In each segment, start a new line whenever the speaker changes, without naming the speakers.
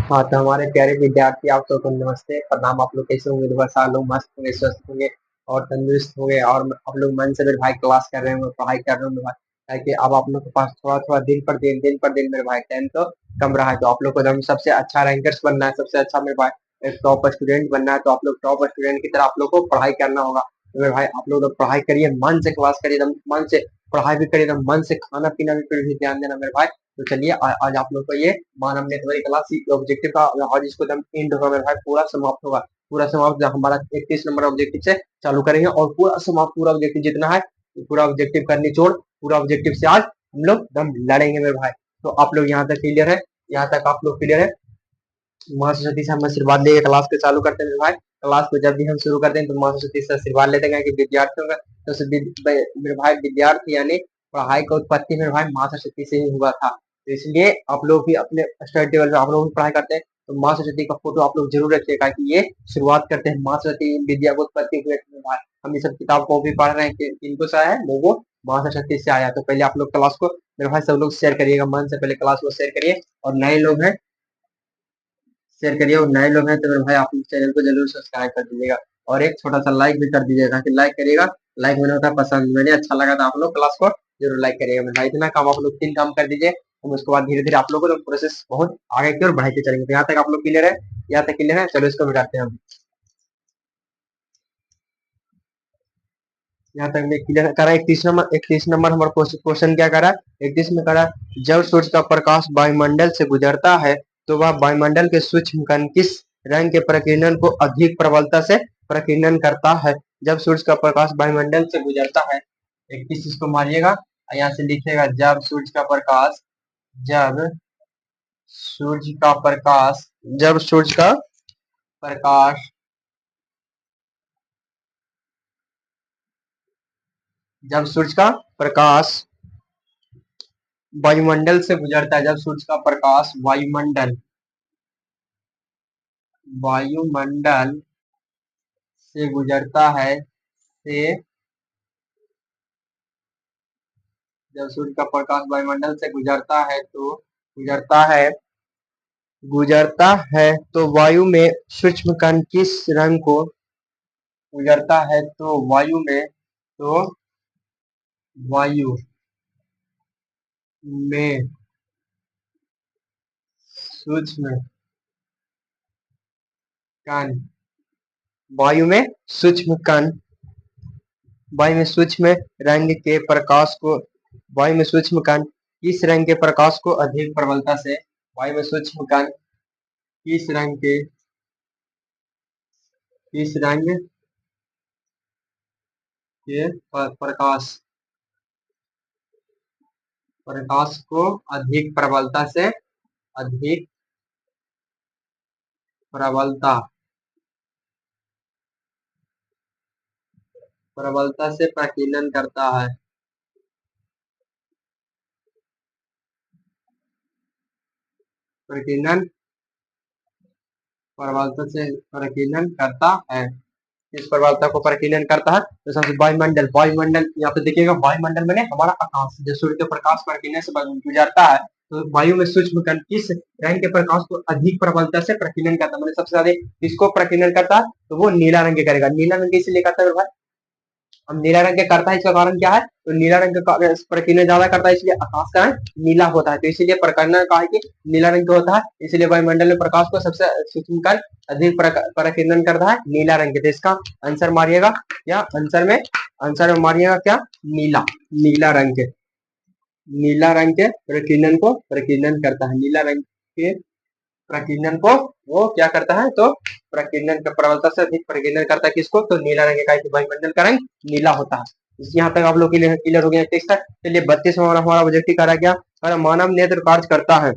हाँ, तो हमारे प्यारे विद्यार्थी आप सबको नमस्ते, प्रणाम। आप लोग कैसे होंगे? बस आप लोग मस्त होंगे, स्वस्थ होंगे और तंदुरुस्त होंगे। और आप लोग मन से मेरे भाई क्लास कर रहे होंगे, पढ़ाई कर रहे होंगे भाई, ताकि अब आप लोग के पास थोड़ा थोड़ा दिन पर दिन मेरे भाई टाइम तो कम रहा है। तो आप लोग को एकदम सबसे अच्छा रैंकर्स बनना है, सबसे अच्छा मेरे भाई एक टॉप स्टूडेंट बनना है। तो आप लोग टॉप स्टूडेंट की तरह आप लोग को पढ़ाई करना होगा। तो मेरे भाई आप लोग पढ़ाई करिए, मन से क्लास करिए, एकदम मन से पढ़ाई भी करिए, एकदम मन से खाना पीना भी ध्यान देना मेरे भाई। तो चलिए आज आप लोग को ये मानव नेटवर्क क्लास ऑब्जेक्टिव का आज इसको एकदम एंड होगा मेरे भाई, पूरा समाप्त होगा। पूरा समाप्त हमारा 31 नंबर ऑब्जेक्टिव से चालू करेंगे और पूरा समाप्त, पूरा ऑब्जेक्टिव जितना है पूरा ऑब्जेक्टिव का निचोड़, पूरा ऑब्जेक्टिव से आज हम लोग एकदम लड़ेंगे मेरे भाई। तो आप लोग यहाँ तक क्लियर है? यहाँ तक आप लोग क्लियर है? माँ सरस्वती से हम आशीर्वाद लेके क्लास को चालू करते हैं मेरे भाई। क्लास को जब भी हम शुरू करते हैं तो माँ सरस्वती से आशीर्वाद लेते हैं कि विद्यार्थियों का तो मेरे भाई विद्यार्थी यानी पढ़ाई का उत्पत्ति मेरे भाई माँ सरस्वती से ही हुआ था। तो इसलिए आप लोग भी अपने स्टडी टेबल में आप लोग भी पढ़ाई करते हैं तो माँ सरस्वती का फोटो आप लोग जरूर रखिएगा कि ये शुरुआत करते हैं माँ सरस्वती विद्या को उत्पत्ति हुए थे मेरे भाई। हम ये सब किताब को भी पढ़ रहे हैं कि किनको से आया है, वो माँ सरस्वती से आया। तो पहले आप लोग क्लास को मेरे भाई सब लोग शेयर करिएगा, मन से पहले क्लास को शेयर करिए। और नए लोग हैं शेयर करिए, और नए लोग हैं तो मेरे भाई आप चैनल को जरूर सब्सक्राइब कर दीजिएगा और एक छोटा सा लाइक भी कर दीजिएगा कि लाइक करिएगा। लाइक मैंने होता है पसंद, मैंने अच्छा लगा था आप लोग क्लास को जरूर लाइक करिएगा मेरे भाई। इतना काम आप लोग 3 काम कर दीजिए, हम उसके बाद धीरे धीरे आप लोगों को प्रोसेस बहुत आगे की ओर बढ़ाते चलेंगे। तो यहाँ तक आप लोग क्लियर है? यहाँ तक क्लियर है? चलो इसको मिटाते हैं हम। यहाँ तक मैं क्लियर करा। 31 नंबर हमारा क्वेश्चन क्या करा? 31 में करा, जब सूर्य का प्रकाश वायुमंडल से गुजरता है तो वह वायुमंडल के सूक्ष्म कण किस रंग के प्रकीर्णन को अधिक प्रबलता से प्रकीर्णन करता है? जब सूर्य का प्रकाश वायुमंडल से गुजरता है, 31 इसको मारिएगा, यहाँ से लिखिएगा जब सूर्य का प्रकाश जब सूर्य का प्रकाश जब सूर्य का प्रकाश वायुमंडल से गुजरता है, जब सूर्य का प्रकाश वायुमंडल से गुजरता है से जब सूर्य का प्रकाश वायुमंडल से गुजरता है तो वायु में सूक्ष्म कण किस रंग को गुजरता है तो वायु में सूक्ष्म कण वायु में सूक्ष्म कण वायु में सूक्ष्म रंग के प्रकाश को वायु में सूक्ष्म कण किस रंग के प्रकाश को अधिक प्रबलता से वायु में सूक्ष्म कण किस रंग के किस रंग के प्रकाश को अधिक प्रबलता से प्रकीर्णन करता है। प्रकीर्णन प्रबलता से प्रकीर्णन करता है। किस प्रबलता को प्रकीर्णन करता है? तो सबसे वायुमंडल यहाँ पे देखिएगा, वायुमंडल मैंने हमारा आकाश, जो सूर्य के प्रकाश प्रकीर्णन से गुजरता है तो वायु में सूक्ष्म कण किस रंग के प्रकाश को अधिक प्रबलता से प्रकीर्णन करता है, मैंने सबसे ज्यादा किसको प्रकीर्णन करता है? तो वो नीला रंग के करेगा। नीला रंग इसलिए करता है भाई, अब नीला रंग के करता है, इसका कारण क्या है? तो नीला रंग का प्रकीर्णन ज्यादा करता है, इसलिए आकाश का रंग नीला होता है। तो इसीलिए प्रकीर्णन कहा है कि नीला रंग का होता है, इसलिए वायुमंडल में प्रकाश को सबसे सूक्ष्म कर अधिक प्रकीर्णन करता है नीला रंग के। तो इसका आंसर मारिएगा क्या? आंसर में मारिएगा क्या? नीला रंग के प्रकीर्णन को प्रकीर्णन करता है। नीला रंग के प्रकीर्णन को वो क्या करता है? तो प्रकीर्णन का प्रबलता से अधिक प्रकीर्णन करता है। किसको? तो नीला रंग का, वायुमंडल का रंग नीला होता है। यहाँ तक आप लोग क्लियर हो गया टेक्स्ट। चलिए 32 हमारा ऑब्जेक्टिव करा गया। और मानव नेत्र कार्य करता है।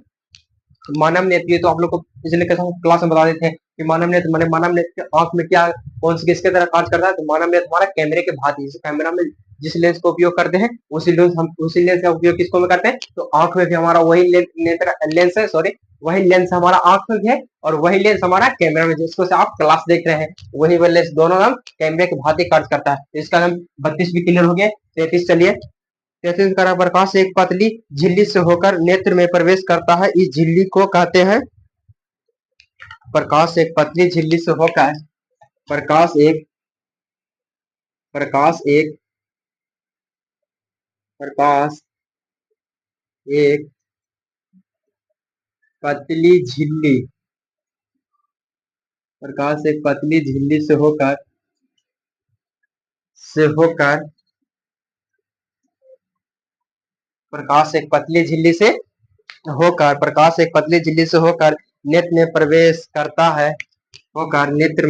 मानव नेत्र, ये तो आप लोग को पिछले क्लास में बता देते हैं कि मानव नेत्र माने मानव नेत्र के आंख में क्या कौन सी किसके तरह कार्य करता है? तो मानव नेत्र हमारा कैमरे के भांति, जैसे कैमरा में जिस लेंस का उपयोग करते हैं उसी लेंस का उपयोग किसको में करते हैं? तो आंख में भी हमारा वही लेंस है, सॉरी वही लेंस हमारा आंख में भी है और वही लेंस हमारा कैमरा में, जिसको से आप क्लास देख रहे हैं वही लेंस दोनों हम कैमरे के भांति कार्य करता है। तो इसका हम 32 भी क्लियर हो गया। 33 चलिए, 33 का प्रकाश एक पतली झिल्ली से होकर नेत्र में प्रवेश करता है, इस झिल्ली को कहते हैं प्रकाश एक पतली झिल्ली से होकर प्रकाश एक प्रकाश एक प्रकाश एक पतली झिल्ली प्रकाश एक पतली झिल्ली से होकर प्रकाश एक पतली झिल्ली से होकर नेत्र में प्रवेश करता है होकर नेत्र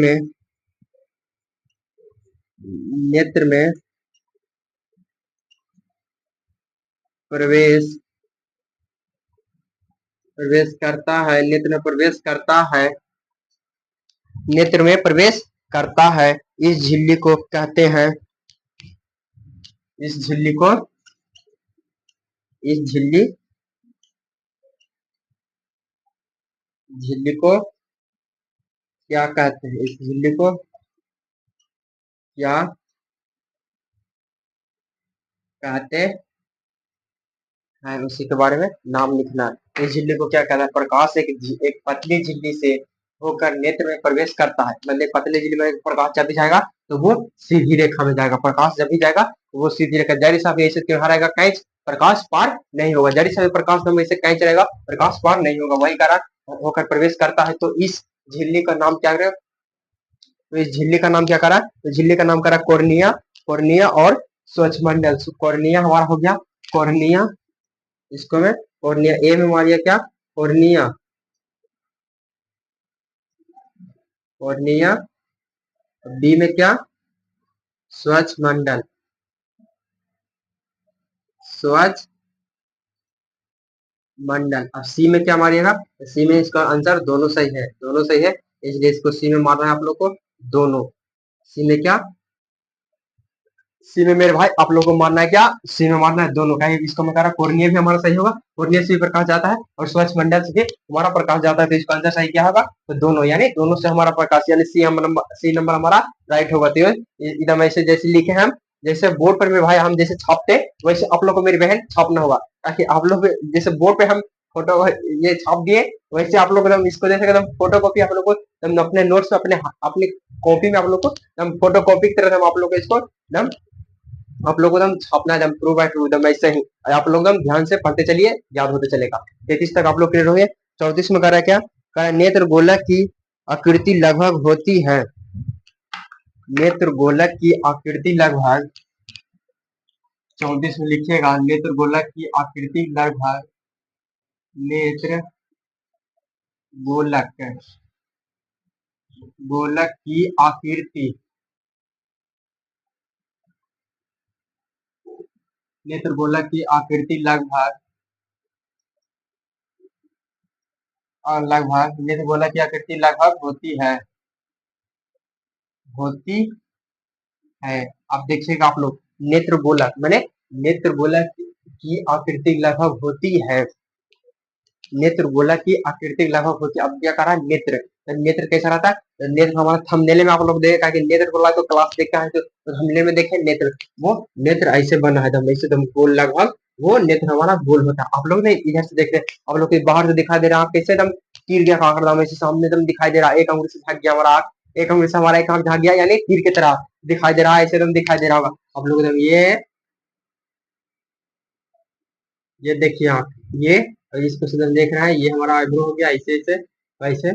में प्रवेश करता है इस झिल्ली को कहते हैं इस झिल्ली को क्या कहते हैं? इस झिल्ली को क्या कहते हैं उसी के बारे में नाम लिखना है। इस झिल्ली को क्या कहता है? प्रकाश एक पतली झिल्ली से होकर नेत्र में प्रवेश करता है। मतलब पतली झिल्ली में प्रकाश जब भी जाएगा तो वो सीधी रेखा में जाएगा। प्रकाश जब भी जाएगा तो वो सीधी रेखा जारी साहब ऐसे त्योहार आएगा कैच प्रकाश पार नहीं होगा। जारी साहब प्रकाश में ऐसे कैच रहेगा प्रकाश पार नहीं होगा। वही कारण होकर प्रवेश करता है। तो इस झिल्ली का नाम क्या करें? तो इस झिल्ली का नाम क्या करा? तो झिल्ली का नाम करा कॉर्निया और स्वच्छमंडल। कॉर्निया हमारा हो गया कॉर्निया। इसको मैं कॉर्निया ए में मारिया क्या? कॉर्निया बी में क्या? स्वच्छ मंडल अब सी में क्या मारिएगा? सी में इसका आंसर दोनों सही है इसलिए इसको सी में मारना है आप लोग को दोनों। सी में क्या? सी में मेरे भाई आप लोगों को मारना है क्या? सी में मारना है दोनों। कहीं इसको मैं कह रहा कॉर्निया भी हमारा सही होगा। कॉर्निया से भी प्रकाश जाता है और स्वच्छ मंडल से भी हमारा प्रकाश जाता है। तो इसका आंसर सही क्या होगा? तो दोनों यानी दोनों से हमारा प्रकाश यानी सी नंबर हमारा राइट होगा। तो एकदम ऐसे जैसे लिखे हम जैसे बोर्ड पर मेरे भाई हम जैसे छापते वैसे आप लोग को मेरी बहन छापना होगा ताकि आप लोग जैसे बोर्ड पे हम फोटो ये छाप दिए वैसे आप लोग एकदम इसको जैसे एकदम फोटो कॉपी आप लोग को एकदम अपने नोट्स में अपने कॉपी में आप लोग को एकदम फोटो कॉपी की तरह हम आप लोग को इसको एकदम आप लोग को एकदम छापना है एकदम ट्रू बाय ट्रू एकदम ऐसे ही। आप लोग एकदम ध्यान से पढ़ते चलिए याद होते चलेगा। 33 तक आप लोग क्लियर हो गए। 34 में कह रहा है क्या? कह रहा है नेत्र गोलक की आकृति लगभग होती है। नेत्र गोलक की आकृति लगभग 34 में लिखिएगा नेत्र गोलक की आकृति लगभग नेत्र गोलक की आकृति नेत्र गोलक की आकृति लगभग नेत्र गोलक की आकृति लगभग होती है। अब देखिएगा आप लोग नेत्र गोलक मैंने नेत्र गोलक की आकृति लगभग होती है। नेत्र गोलक की आकृति लगभग होती है। अब क्या करा? नेत्र कैसा रहता है? नेत्र हमारा थंबनेल में आप लोग देखेगा कि नेत्र गोलक तो क्लास देखा है तो थंबनेल में देखे नेत्र वो नेत्र ऐसे बना है दम ऐसे दम गोल लगभग वो नेत्र हमारा गोल होता है। आप लोग ने इधर से देख रहे आप लोग के बाहर से दिखाई दे रहा है कैसे दम तीर गया काकड़ दम ऐसे सामने दम दिखाई दे रहा है। एक अंगुली से भाग गया हमारा आंख एक अंगुली से हमारा एक आंख भाग गया यानी तीर की तरह दिखाई दे रहा है। ऐसे दम दिखाई दे रहा होगा आप लोग एकदम ये देखिए आप ये इसको सीधा देख रहा है ये हमारा आईब्रो हो गया ऐसे ऐसे वैसे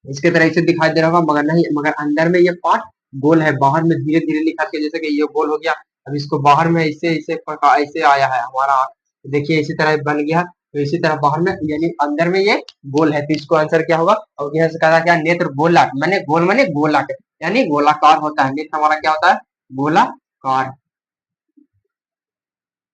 इसके तरह से दिखाई दे रहा होगा मगर नहीं मगर अंदर में ये पार्ट गोल है। बाहर में धीरे धीरे निकाल के जैसे कि ये गोल हो गया। अब इसको बाहर में ऐसे ऐसे ऐसे आया है हमारा देखिए इसी तरह बन गया। तो इसी तरह बाहर में यानी अंदर में ये गोल है। तो इसको आंसर क्या होगा? और यहाँ से कहा क्या? नेत्र गोलाक मैंने गोलाक यानी गोलाकार होता है। नेत्र हमारा क्या होता है? गोलाकार।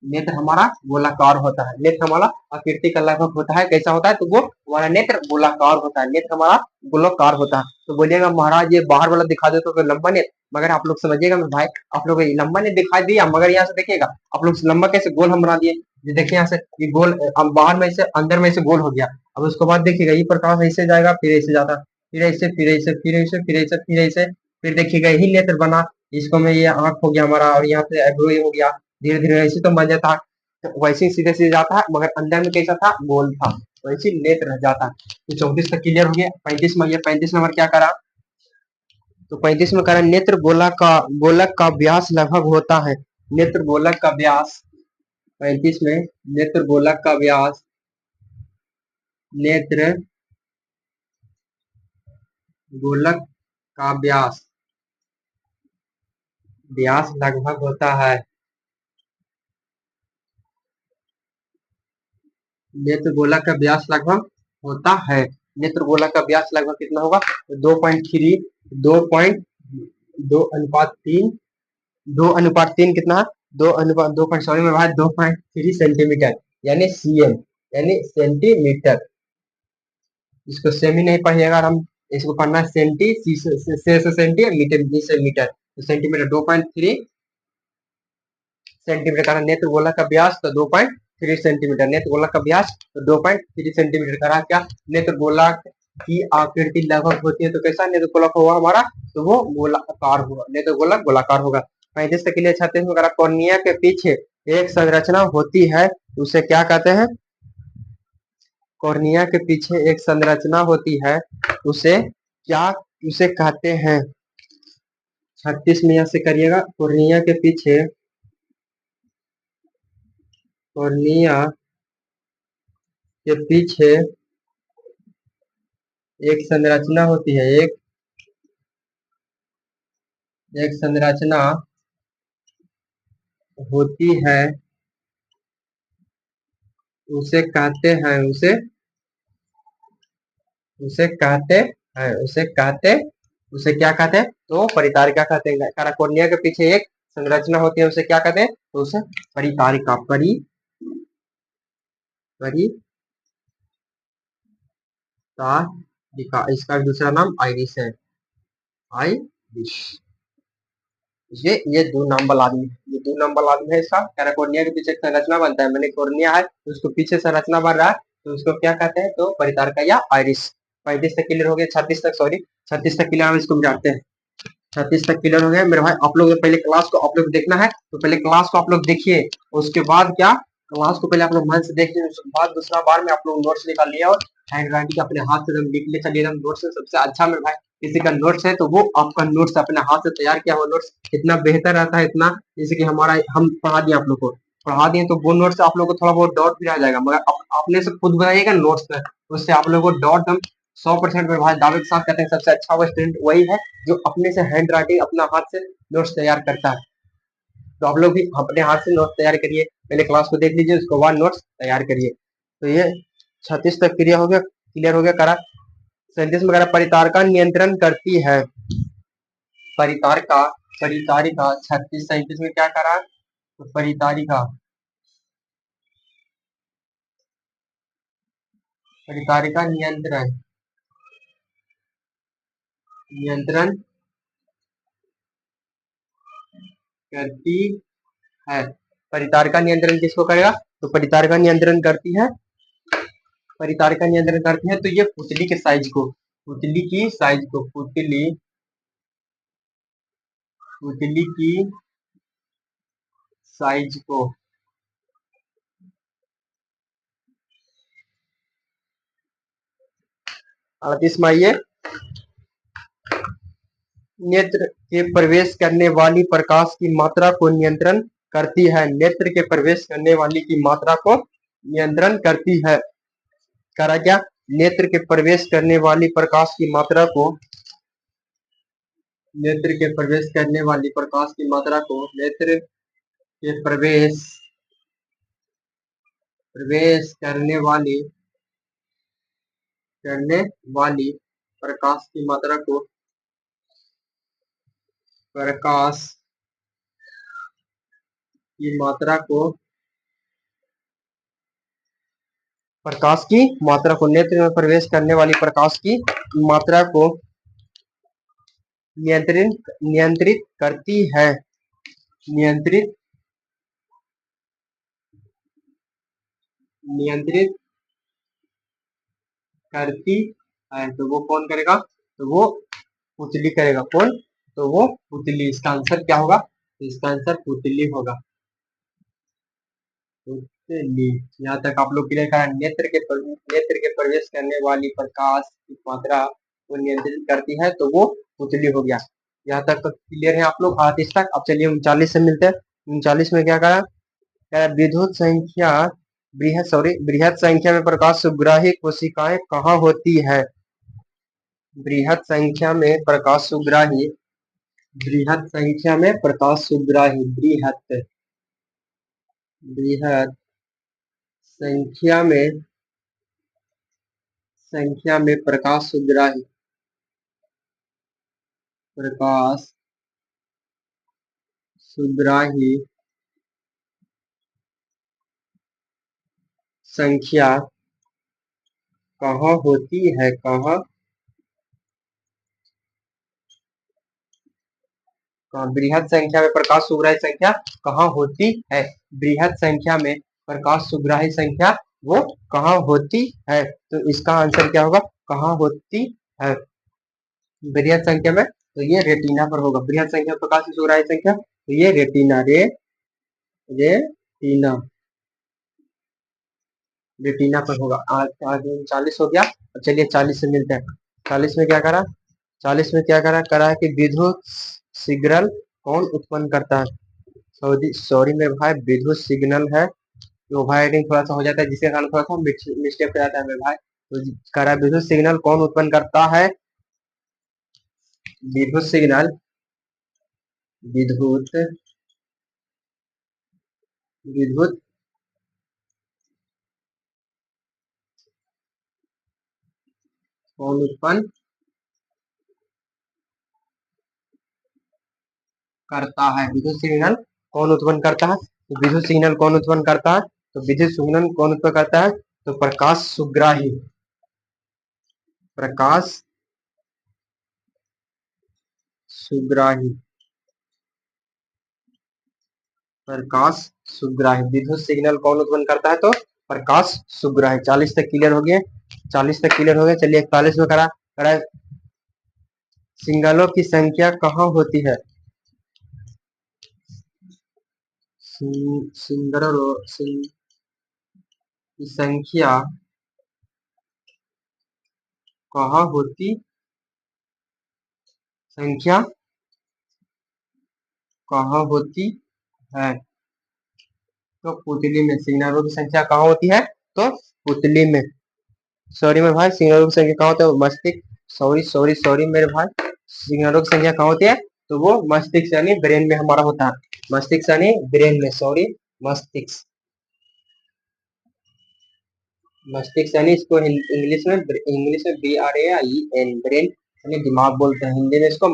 नेत्र हमारा गोलाकार होता है। नेत्र हमारा आकृति का लगभग होता है। कैसा होता है? तो वो हमारा नेत्र गोलाकार होता है। नेत्र हमारा गोलाकार होता है। तो बोलिएगा महाराज ये बाहर वाला दिखा दे तो लंबा नेत्र मगर आप लोग समझिएगा मेरे भाई आप लोग लंबा नेत्र दिखाई दिया मगर यहाँ से देखिएगा आप लोग लंबा कैसे गोल हम बना दिए। देखिए यहाँ से ये गोल बाहर में से अंदर में से गोल हो गया। अब उसके बाद देखिएगा ये प्रकाश ऐसे जाएगा फिर ऐसे जाता फिर ऐसे फिर ऐसे फिर ऐसे फिर ऐसे फिर ऐसे फिर देखिएगा यही नेत्र बना। इसको में ये आंख हो गया हमारा और यहाँ से आईब्रो हो गया। धीरे धीरे ऐसे तो बन जाता तो वैसे ही सीधे सीधे जाता है मगर अंदर में कैसा था? गोल था। वैसे नेत्र रह जाता है। तो 34 तक क्लियर हो गया। 35 में, ये 35 नंबर क्या करा, तो 35 में करा नेत्र गोलक का व्यास लगभग होता है। नेत्र गोलक का व्यास 35 में, नेत्र गोलक का व्यास, नेत्र गोलक का व्यास, व्यास लगभग होता है, नेत्र गोलक का व्यास लगभग होता है। नेत्र गोलक का व्यास लगभग कितना होगा, 2.3, 2.2:3, 2:3 कितना है, 2 सॉरी में भाई 2.3 सेंटीमीटर, यानी सीएम, यानी सेंटीमीटर। इसको सेमी नहीं पढ़िएगा, हम इसको पढ़ना है सेंटी, से सेंटी, मीटर बी से मीटर, तो सेंटीमीटर 2.3 सेंटीमीटर का नेत्र गोलक का व्यास, तो 2.3 सेंटीमीटर, नेत्र गोलक का व्यास तो 2.3 सेंटीमीटर करा। क्या नेत्र गोलक की आकृति लगभग होती है, तो कैसा नेत्र गोलक होगा हमारा, तो वो गोलाकार होगा, नेत्र गोलक गोलाकार होगा। 35 के लिए 36 में करा, कॉर्निया के पीछे एक संरचना होती है, उसे क्या कहते हैं, कॉर्निया के पीछे एक संरचना होती है, उसे क्या, उसे कहते हैं। 36 में यहाँ से करिएगा, कॉर्निया के पीछे, कॉर्निया के पीछे एक संरचना होती है, एक संरचना होती है, उसे कहते हैं, उसे कहते हैं, उसे क्या कहते हैं, तो परितारिका कहते हैं। काराकोर्निया के पीछे एक संरचना होती है, उसे क्या कहते हैं, तो उसे परितारिका, परितारिका। इसका दूसरा नाम आइरिस है, आइरिस। ये 2 नंबर आदमी है, ये 2 नंबर आदमी है। इसका कैराकोर्निया के पीछे संरचना बनता है, मैंने कोर्निया है तो उसको पीछे संरचना बन रहा है, तो उसको क्या कहते हैं, तो परितारिका या आइरिस। 35 तक क्लियर हो गया, 36 तक, सॉरी 36 तक क्लियर, हम इसको जानते हैं। 36 तक क्लियर हो गया मेरे भाई। आप लोग पहले क्लास को आप लोग देखना है, तो पहले क्लास को आप लोग देखिए, उसके बाद क्या, क्लास को पहले आप लोग मन से देखिए, उसके बाद दूसरा बार में आप लोग नोट्स निकालिए और हैंड राइटिंग अपने हाथ से लिख ले चलिए। नोट्स सबसे अच्छा मेरे भाई, किसी का नोट्स है तो वो आपका नोट्स अपने हाथ से तैयार किया हुआ नोट्स इतना बेहतर रहता है, इतना जैसे कि हमारा हम पढ़ा दिए, आप लोग को पढ़ा दिए, तो वो नोट्स आप लोग को थोड़ा बहुत डाउट भी रह जाएगा, मगर अपने से खुद बनाइएगा नोट्स में, उससे आप लोग को डाउट हम 100% में भाई दावे के साथ कहते हैं, सबसे अच्छा वो स्टूडेंट वही है जो अपने से हैंड राइटिंग अपना हाथ से नोट्स तैयार करता है। तो आप लोग भी अपने हाथ से नोट्स तैयार करिए, पहले क्लास को देख लीजिए, उसके बाद नोट्स तैयार करिए। तो ये 36 तक क्लियर हो गया, करा। 37 में करा, परितारिका नियंत्रण करती है, परितारिका, 36 37 में क्या करा, तो परितारिका, नियंत्रण, करती है। परितारिका नियंत्रण किसको करेगा, तो परितारिका नियंत्रण करती है, तो ये पुतली के साइज को, पुतली की साइज को, पुतली की साइज को, 38 में आइए, नेत्र के प्रवेश करने वाली प्रकाश की मात्रा को नियंत्रण करती है, नेत्र के प्रवेश करने वाली की मात्रा को नियंत्रण करती है। करा क्या, नेत्र के प्रवेश करने वाली प्रकाश की मात्रा को, नेत्र के प्रवेश करने वाली प्रकाश की मात्रा को, नेत्र के प्रवेश करने वाली प्रकाश की मात्रा को, प्रकाश की मात्रा को, नेत्र में प्रवेश करने वाली प्रकाश की मात्रा को नियंत्रित करती है, नियंत्रित करती है। तो वो कौन करेगा, तो वो पुतली करेगा, कौन, तो वो पुतली। इसका आंसर क्या होगा, तो इसका आंसर पुतली होगा, ली। यहाँ तक आप लोग क्लियर करा। नेत्र के प्रवेश करने वाली प्रकाश की मात्रा को नियंत्रित करती है, तो वो पुतली हो गया। यहाँ तक क्लियर है आप लोग 38 तक। अब चलिए 39 से मिलते हैं। 39 में क्या करा, विद्युत संख्या बृहत संख्या में प्रकाश सुग्राही कोशिकाएं कहाँ होती है। बृहत संख्या में प्रकाश सुग्राही बृहत संख्या में प्रकाश सुग्राही बृहत संख्या में प्रकाश सुग्राही संख्या कहाँ होती है, बृहत संख्या में प्रकाश सुग्राही संख्या कहाँ होती है। बृहत संख्या में प्रकाश सुग्राही संख्या वो कहाँ होती है, तो इसका आंसर क्या होगा, कहाँ होती है बृहत संख्या में, तो ये रेटिना पर होगा। बृहत संख्या प्रकाश सुग्राही संख्या, तो ये रेटिना रेटिना पर होगा। आज 40 हो गया। अब चलिए 40 से मिलते हैं। 40 में क्या करा, 40 में क्या करा है कि विद्युत सिग्नल कौन उत्पन्न करता है। सॉरी मेरे भाई, विद्युत सिग्नल है, ओवर राइटिंग थोड़ा सा हो जाता है, जिसके कारण थोड़ा सा मिस्टेक हो जाता है मेरे भाई। तो करा, विद्युत सिग्नल कौन उत्पन्न करता है। विद्युत सिग्नल विद्युत विद्युत कौन उत्पन्न करता है। विद्युत सिग्नल कौन उत्पन्न करता है, तो विद्युत सिग्नल कौन उत्पन्न करता है, तो विद्युत सिग्नल कौन उत्पन्न करता है, तो प्रकाश सुग्राही विद्युत सिग्नल कौन उत्पन्न करता है, तो प्रकाश सुग्राही। 40 तक क्लियर हो गए। 40 तक क्लियर हो गए। चलिए 41 में करा सिग्नलों की संख्या कहाँ होती है। सिग्नलों की संख्या कहाँ होती संख्या कहाँ होती है, तो पुतली में। सिग्नलों की संख्या कहाँ होती है, तो पुतली में। सॉरी मेरे भाई, सिग्नलों की संख्या कहाँ होती है, मस्तिष्क। सॉरी सॉरी सॉरी मेरे भाई, सिग्नलों की संख्या कहाँ होती है, तो वो मस्तिष्क यानी ब्रेन में हमारा होता है। मस्तिष्क यानी ब्रेन में, सॉरी मस्तिष्क। मस्तिष्क यानी इसको इंग्लिश में BRAIN, ब्रेन यानी दिमाग बोलते हैं। हिंदी में इसको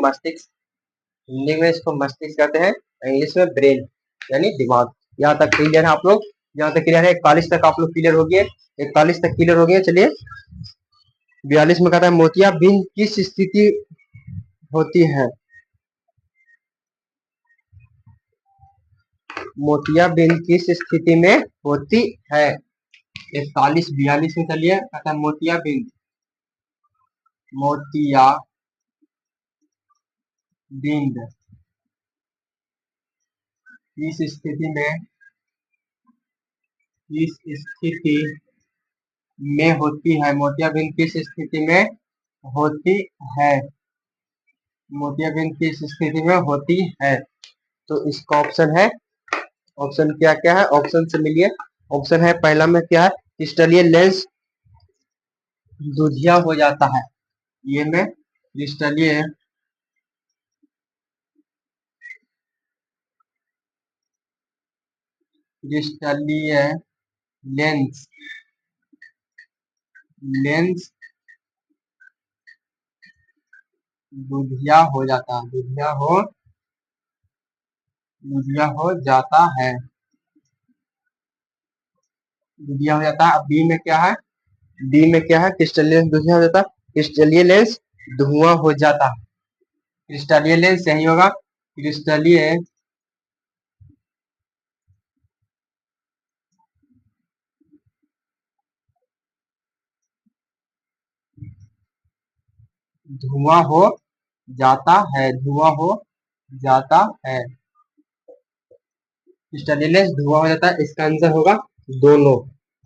मस्तिष्क कहते हैं, इंग्लिश में ब्रेन यानी दिमाग। यहाँ तक क्लियर है आप लोग, यहाँ तक क्लियर है। 41 तक आप लोग क्लियर हो गए। 41 तक क्लियर हो गए। चलिए 42 में कहता है मोतियाबिंद किस स्थिति होती है। मोतियाबिंद किस स्थिति में होती है। 41 42 में चलिए, कहता है मोतियाबिंद किस स्थिति में होती है। मोतियाबिंद किस स्थिति में होती है। मोतियाबिंद किस स्थिति में होती है, तो इसका ऑप्शन है, ऑप्शन क्या क्या है, ऑप्शन से मिलिए। ऑप्शन है पहला में क्या है, क्रिस्टलीय लेंस दुधिया हो जाता है। ये में क्रिस्टलीय लेंस लेंस दुधिया हो जाता है। दुधिया हो जाता है। दुधिया हो जाता है। अब बी में क्या है, क्रिस्टलीय लेंस दुधिया हो जाता है। क्रिस्टलीय लेंस धुआं हो जाता है। क्रिस्टलीय लेंस यही होगा, क्रिस्टलीय धुआं हो जाता है। क्रिस्टलीय लेंस धुआं हो जाता है। इसका आंसर होगा दोनों,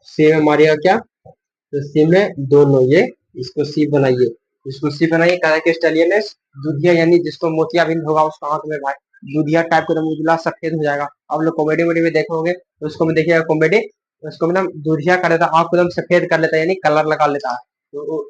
सी में मारिएगा क्या, तो सी में दोनों, ये इसको सी बनाइए, इसको सी बनाइए। कह रहा है कि स्टेलियनस दूधिया, यानी जिसको मोतियाबिंद होगा उसका आंख में भाई दूधिया टाइप का एकदम उजला सफेद हो जाएगा। आप लोग कॉमेडी वोमेडी में देखे होंगे, तो उसको में देखिएगा कॉमेडी, उसको मतलब दूधिया कर देता है, आंख को एकदम सफेद कर लेता है, यानी कलर लगा लेता है। तो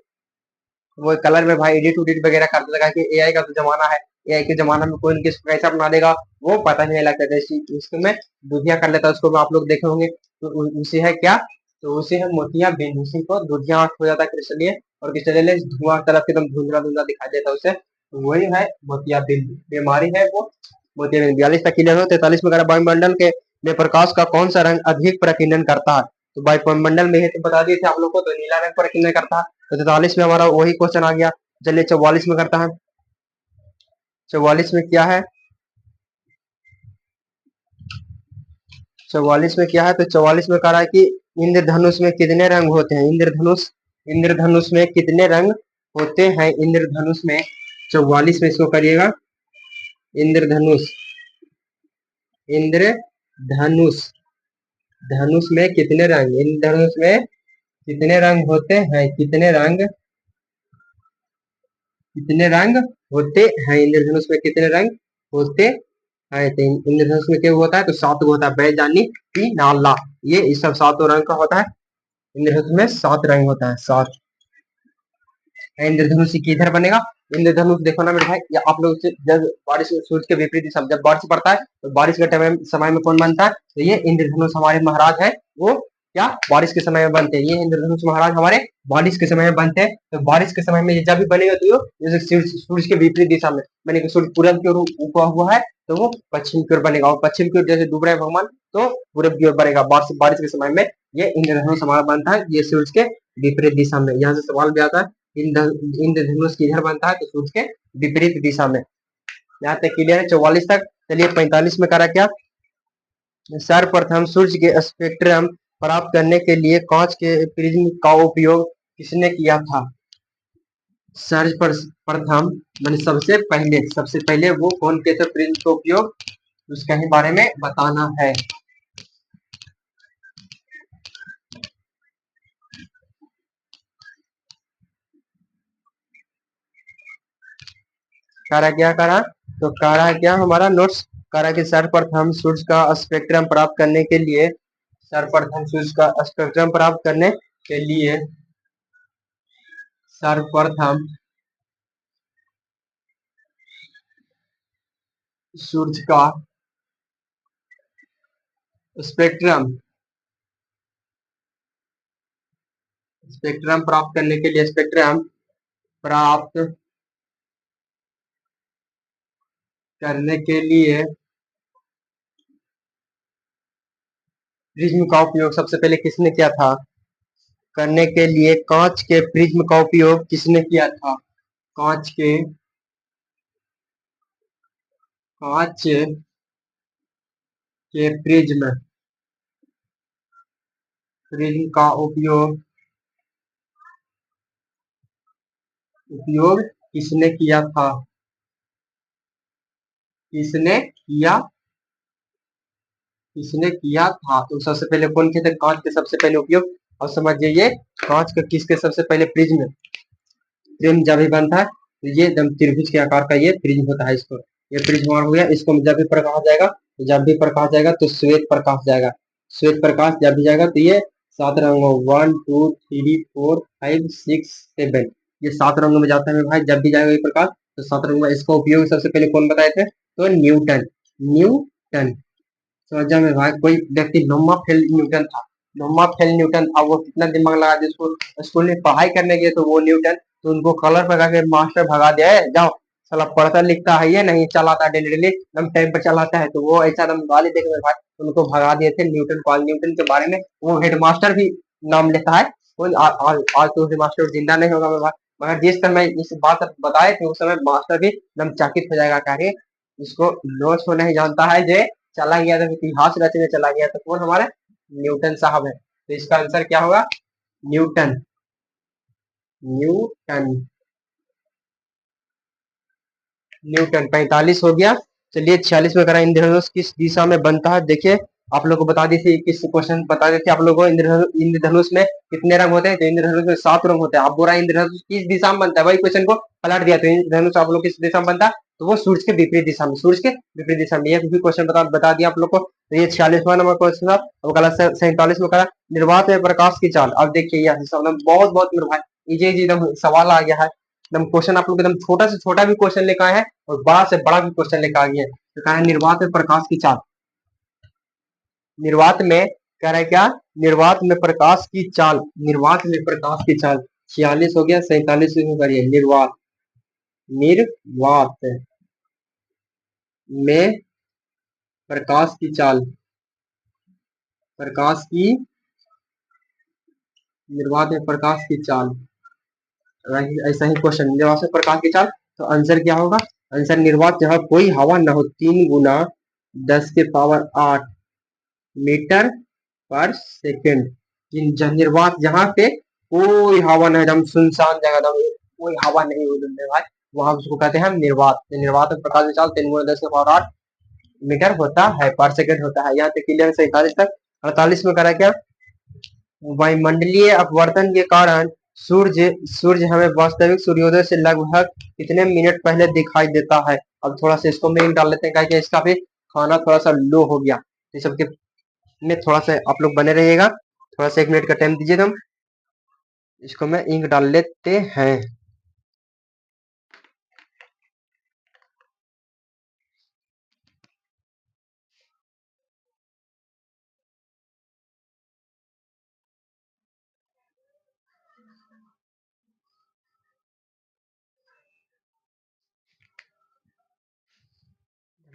वो कलर में भाई एडिट उडिट वगैरह कर देगा कि एआई का तो जमाना है, एआई के जमाना में कोई किस कैसा बना देगा वो पता नहीं लगता था। इसको मैं दुधिया कर लेता, उसको आप लोग देखे होंगे। तो उसे है क्या, तो उसे है मोतिया बिंद, उसी को दुधिया आंख हो जाता है क्रिस्टलीय, और क्रिस्टलीय धुआं तरफ एकदम धुंधला धुंधला दिखाई देता है उसे, तो वही है मोतिया बिंद बीमारी है वो। मोतिया बिंद 42 तक क्लियर हो। 43 में करा वायुमंडल के में प्रकाश का कौन सा रंग अधिक प्रकीर्णन करता है, तो वायुमंडल में ये तो बता दिए थे आप लोग को, तो नीला रंग प्रकीर्णन करता है। तो 43 में हमारा वही क्वेश्चन आ गया। चलिए 44 में करता है। 44 में क्या है, 44 में क्या है, तो 44 में कह रहा है कि इंद्रधनुष में कितने रंग होते हैं, इंद्रधनुष, इंद्रधनुष में कितने रंग होते हैं, इंद्रधनुष में 44 में इसको करिएगा। इंद्रधनुष, इंद्रधनुष, धनुष में कितने रंग, इंद्रधनुष में कितने रंग होते हैं, कितने रंग, कितने रंग होते हैं, इंद्रधनुष में कितने रंग होते हैं, तो इंद्रधनुष में क्या होता है, तो 7 होता है, बैजानी की नाला, ये इस सब 7 रंग का होता है। इंद्रधनुष में 7 रंग होता है, 7। इंद्रधनुष किधर बनेगा, इंद्रधनुष देखो ना मेरे भाई, या आप लोग जब बारिश सूरज के विपरीत दिशा में जब बारिश पड़ता है, तो बारिश के टाइम समय में कौन बनता है, तो ये इंद्रधनुष हमारे महाराज है, वो क्या बारिश के समय में बनते हैं, ये इंद्रधनुष महाराज हमारे बारिश के समय में बनते हैं। तो बारिश के समय में ये जब भी बनेगा तो जैसे सूरज के विपरीत दिशा में, मैंने कि सूर्य पूरब की ओर उगा हुआ है, तो वो पश्चिम की ओर बनेगा, और पश्चिम की ओर जैसे डूब रहे हैं भगवान, तो पूरब की ओर बनेगा। बारिश के समय में ये इंद्रधनुष हमारा बनता है, ये सूरज के विपरीत दिशा में। यहाँ से सवाल भी आता है, इंद्रधनुष किधर बनता है, तो सूरज के विपरीत दिशा में। यहाँ तक क्लियर है 44 तक। चलिए 45 में करा क्या, सर्वप्रथम सूर्य के स्पेक्ट्रम प्राप्त करने के लिए कांच के प्रिज्म का उपयोग किसने किया था, सर्वप्रथम मैंने सबसे पहले वो कौन किया था प्रिज्म का उपयोग, उसके ही बारे में बताना है। करा क्या करा, तो करा क्या हमारा नोट्स, करा कि सर्वप्रथम सूर्य का स्पेक्ट्रम प्राप्त करने के लिए, सर्वप्रथम सूर्य का स्पेक्ट्रम प्राप्त करने के लिए, सर्वप्रथम सूर्य का स्पेक्ट्रम, स्पेक्ट्रम प्राप्त करने के लिए, स्पेक्ट्रम प्राप्त करने के लिए प्रिज्म का उपयोग सबसे पहले किसने किया था, करने के लिए कांच के प्रिज्म का उपयोग किसने किया था, कांच के, कांच के प्रिज्म, प्रिज्म का उपयोग, उपयोग किसने किया था, किसने किया, किसने किया था, तो सबसे पहले कौन किया था, कांच के सबसे पहले उपयोग। और समझिए ये कांच का किसके सबसे पहले प्रिज्म, प्रिज्म जब भी बनता है तो ये एकदम त्रिभुज के आकार का ये प्रिज्म होता है, इसको ये प्रिज्म हो गया, इसको जब भी प्रकाश जाएगा, तो जब भी प्रकाश जाएगा तो श्वेत प्रकाश जाएगा, श्वेत प्रकाश जब भी जाएगा तो ये 7 रंगों 1 2 3 4 5 6 7, ये 7 रंगों में जाता है मेरे भाई, जब भी जाएगा ये प्रकाश तो 7 रंगों में। इसका उपयोग सबसे पहले कौन बताए थे, तो न्यूटन, न्यूटन समझा मेरे भाई। कोई व्यक्ति नोमा फेल न्यूटन था, नोमा फेल न्यूटन था, वो कितना दिमाग लगा दिया, उसको स्कूल में पढ़ाई करने गए तो वो न्यूटन, तो उनको कलर लगा के मास्टर भगा दिया है, जाओ साला पढ़ता लिखता है ये नहीं, चलाता डेली डेली एकदम टाइम पर चलाता है, तो वो ऐसा एकदम गाली देख मेरे भाई उनको भगा दिए थे। न्यूटन को, न्यूटन के बारे में वो हेडमास्टर भी नाम लेता है, वो आज तो हेडमास्टर जिंदा नहीं होगा मेरे भाई, मगर जिस समय इस बात बताए थे उस समय मास्टर भी एकदम चकित हो जाएगा, कह इसको नोट्स को नहीं जानता है, जे चला गया था इतिहास रचने चला गया था, कौन हमारे न्यूटन साहब है। तो इसका आंसर क्या होगा, न्यूटन, न्यूटन, न्यूटन। 45 हो गया। चलिए 46 में करा, इंद्रधनुष किस दिशा में बनता है, देखिए आप लोग को बता दी थी, किस क्वेश्चन बता दी थी आप लोगों को, इंद्रधनुष में कितने रंग होते हैं, तो इंद्रधनुष में 7 रंग होते हैं। आप बोला इंद्रधनुष किस दिशा में बनता है, वही क्वेश्चन को पलट दिया, तो इंद्रधनुष आप लोग किस दिशा में बनता है, तो वो सूर्य के विपरीत दिशा में, सूर्य के विपरीत दिशा में। ये भी क्वेश्चन बता दिया आप लोग को। तो ये 46वां नंबर क्वेश्चन था। अब कल 47 में करा निर्वात में प्रकाश की चाल। अब देखिए यहाँ बहुत बहुत मेरे भाई इजी एकदम सवाल आ गया है एकदम। क्वेश्चन आप लोग एकदम छोटा से छोटा भी क्वेश्चन लेकर आए हैं और बड़ा से बड़ा भी क्वेश्चन लेकर आ गए हैं। तो कहा है निर्वात में प्रकाश की चाल, निर्वात में कह रहा है क्या, निर्वात में प्रकाश की चाल, निर्वात में प्रकाश की चाल। 46 हो गया, 47 में करिए निर्वात, निर्वात में प्रकाश की चाल, प्रकाश की, निर्वात में प्रकाश की चाल, ऐसा ही क्वेश्चन, निर्वात में प्रकाश की चाल। तो आंसर क्या होगा, आंसर निर्वात जहां कोई हवा न हो 3 गुना 10 के पावर 8 मीटर पर सेकेंड। निर्वात जहां पे कोई हवा नहीं, एकदम सुनसान जगह, एकदम कोई हवा नहीं उड़ने भाई, वहां उसको कहते हैं निर्वात। निर्वात में प्रकाश की चाल 3 गुना 10 के पावर 8 मीटर होता है, पर सेकेंड होता है। यहाँ तक क्लियर है, 47 तक। 48 में करा क्या, वायुमंडलीय अपवर्तन के कारण सूर्य सूर्य हमें वास्तविक सूर्योदय से लगभग कितने मिनट पहले दिखाई देता है। अब थोड़ा सा इसको में डाल लेते हैं, क्या इसका भी खाना थोड़ा सा लो हो गया, ये सबके में थोड़ा सा आप लोग बने रहिएगा, थोड़ा सा 1 मिनट का टाइम दीजिए। हम इसको में इंक डाल लेते हैं।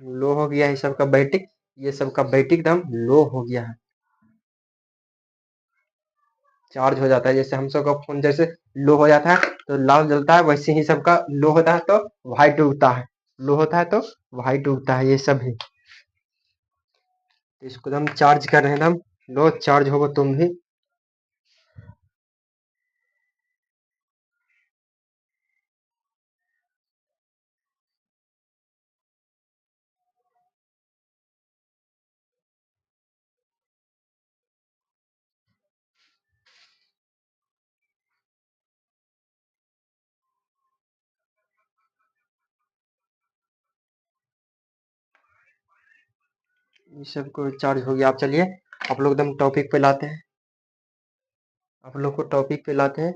लो हो गया है सबका बैटिक, ये सबका बैटिक एकदम लो हो गया है, चार्ज हो जाता है। जैसे हम सबका फोन जैसे लो हो जाता है तो लाल जलता है, वैसे ही सबका लो होता है तो व्हाइट उगता है, लो होता है तो व्हाइट उगता है, ये सब है। तो इसको हम चार्ज कर रहे हैं, हम लो चार्ज होगा तुम भी। ये सबको चार्ज हो गया। आप चलिए आप लोग एकदम टॉपिक पे लाते हैं, आप लोग को टॉपिक पे लाते हैं।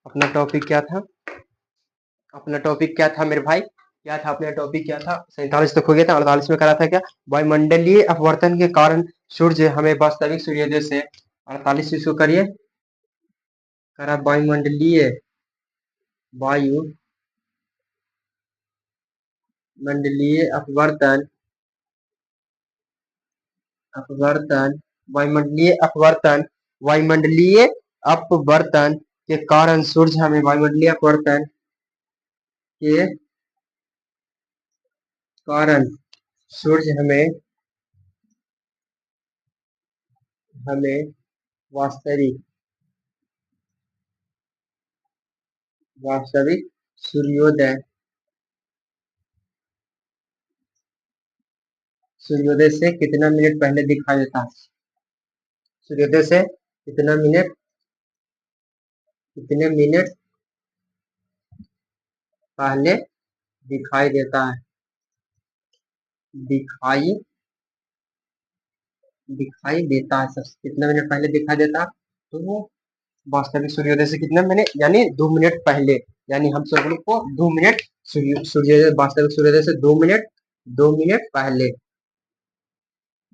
अपना टॉपिक क्या था, अपना टॉपिक क्या था मेरे भाई, क्या था अपना टॉपिक, क्या था। 47 तक हो गया था। 48 में करा था क्या, वायुमंडलीय अपवर्तन के कारण सूर्य हमें वास्तविक सूर्योदय से, 48 इसको करिए, करा वायुमंडलीय, वायु मंडलीय अपवर्तन, अपवर्तन, वायुमंडलीय अपवर्तन, वायुमंडलीय अपवर्तन के कारण सूर्य हमें, वायुमंडलीय अपवर्तन के कारण सूर्य हमें, हमें वास्तविक, वास्तविक सूर्योदय, सूर्योदय से कितना मिनट पहले दिखाई देता है, सूर्योदय से कितना मिनट, कितने मिनट पहले दिखाई देता है, दिखाई, दिखाई देता है, सबसे कितना मिनट पहले दिखाई देता है, तो वो वास्तविक सूर्योदय से कितना मिनट, यानी 2 मिनट पहले, यानी हम सब लोग को 2 मिनट सूर्योदय, वास्तविक सूर्योदय से 2 मिनट, 2 मिनट पहले,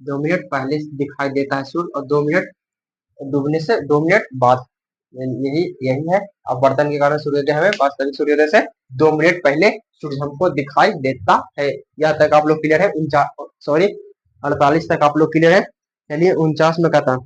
2 मिनट पहले दिखाई देता है सूर्य, और 2 मिनट डूबने से 2 मिनट बाद, यही यही है। अब वर्तन के कारण सूर्योदय हमें वास्तविक सूर्योदय से 2 मिनट पहले सूर्य हमको दिखाई देता है। यहाँ तक आप लोग क्लियर है। 48 तक आप लोग क्लियर है। चलिए 49 में कहता,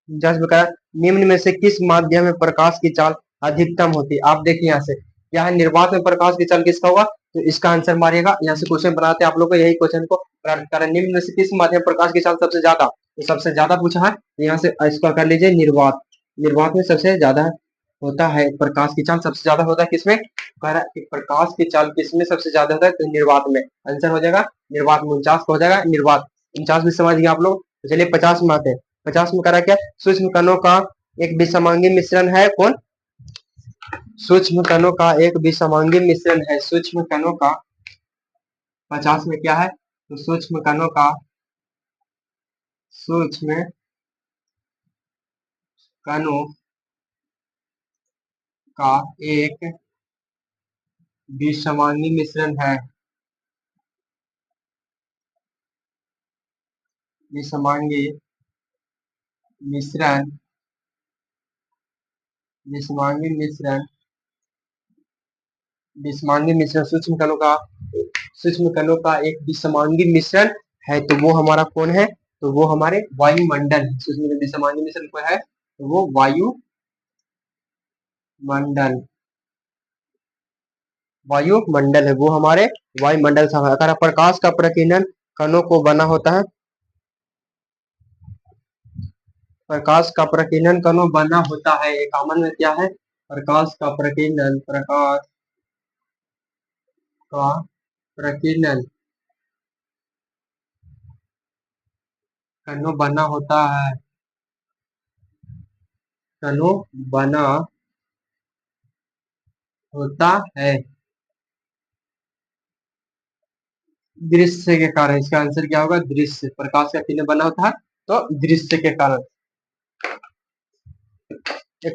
49 में कहा निम्न में से किस माध्यम में प्रकाश की चाल अधिकतम होती है। आप देखिए यहाँ से क्या है, निर्वात में प्रकाश की चाल किसका होगा, तो इसका आंसर मारिएगा। यहाँ से क्वेश्चन बनाते हैं आप लोग को, यही क्वेश्चन को निम्न में से किस माध्यम प्रकाश की चाल सबसे ज्यादा, तो सबसे ज्यादा पूछा है, यहाँ से इसका कर लीजिए निर्वात, निर्वात में सबसे ज्यादा है। होता है प्रकाश की चाल सबसे ज्यादा होता है किसमें, कह रहा है कि प्रकाश की चाल किसमें सबसे ज्यादा होता है, तो निर्वात में। आंसर हो जाएगा निर्वात में, 49 का हो जाएगा निर्वात। 49 भी समझ गए आप लोग। तो चलिए 50 में आते हैं। 50 में कह रहा है क्या, सूक्ष्म कणों का एक विषमांगी मिश्रण है कौन, सूक्ष्म कणों का एक विषमांगी मिश्रण है, सूक्ष्म कणों का। 50 में क्या है, तो सूक्ष्म कणों का, सूक्ष्म कणों का एक विषमांगी मिश्रण है, विषमांगी मिश्रण, विषमांगी मिश्रण, विषमांगी मिश्रण सूक्ष्म कणों का, सूक्ष्म कणों का एक विषमांगी मिश्रण है, तो वो हमारा कौन है, तो वो हमारे वायुमंडल है। सूक्ष्म विषमांगी मिश्रण कौन है, तो वो वायुमंडल, वायुमंडल है, वो हमारे वायुमंडल से अगर प्रकाश का प्रकीर्णन कणों को बना होता है, प्रकाश का प्रकीर्णन कणों बना होता है, एक कॉमन में क्या है, प्रकाश का प्रकीर्णन, प्रकाश का प्रकीर्णन कणों बना होता है, कणों बना होता है दृश्य के कारण। इसका आंसर क्या होगा, दृश्य, प्रकाश का किरण बना होता है तो दृश्य के कारण।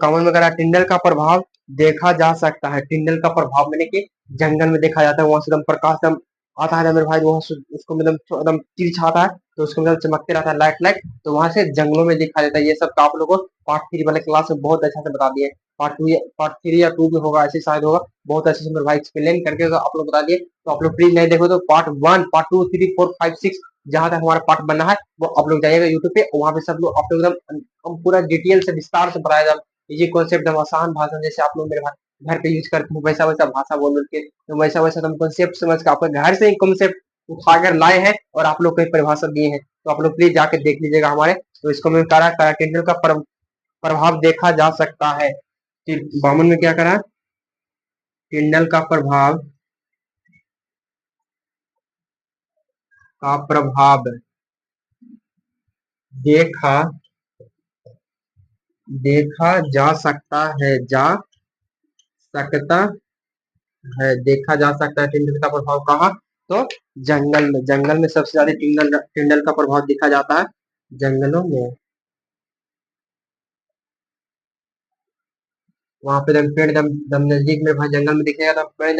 कॉमन में करा टिंडल का प्रभाव देखा जा सकता है, टिंडल का प्रभाव मैंने कि जंगल में देखा जाता है, वहां से एकदम प्रकाश एकदम आता है मेरे भाई, वहां से उसको मतलब एकदम तिरछाता है तो उसको मतलब चमकते रहता है लाइट लाइट, तो वहां से जंगलों में दिखा देता है। ये सब का आप लोगों को पार्ट 3 वाले क्लास में बहुत अच्छा से बता दिए, पार्ट 3 या 2 में होगा ऐसे शायद होगा, बहुत अच्छे से मेरे भाई एक्सप्लेन करके आप लोग बता दिए। तो आप लोग प्लीज नहीं देखो तो पार्ट 1, पार्ट 2, 3, 4, 5, 6 जहां तक हमारा पार्ट बना है वो आप लोग जाइएगा यूट्यूब पे, वहां पे सब लोग आप लोग एकदम हम पूरा डिटेल से विस्तार से बताया जाए, ये कॉन्सेप्ट एकदम आसान भाषा जैसे आप लोग मेरे घर पे यूज करते हो वैसा वैसा भाषा बोल के, तो वैसा वैसा हम कॉन्सेप्ट समझ के आपके घर से ही कॉन्सेप्ट उठाकर लाए हैं और आप लोग को परिभाषा दिए हैं, तो आप लोग प्लीज जाके देख लीजिएगा हमारे। तो इसको मैं करा टेंडर का प्रभाव देखा जा सकता है। बामन में क्या करा, टिंडल का प्रभाव, का प्रभाव देखा, देखा जा सकता है, जा सकता है, देखा जा सकता है टिंडल का प्रभाव कहाँ, तो जंगल में, जंगल में सबसे ज्यादा टिंडल टिंडल का प्रभाव देखा जाता है जंगलों में। वहां पे एकदम पेड़ एकदम एकदम नजदीक में भाई जंगल में दिखेगा तो पेड़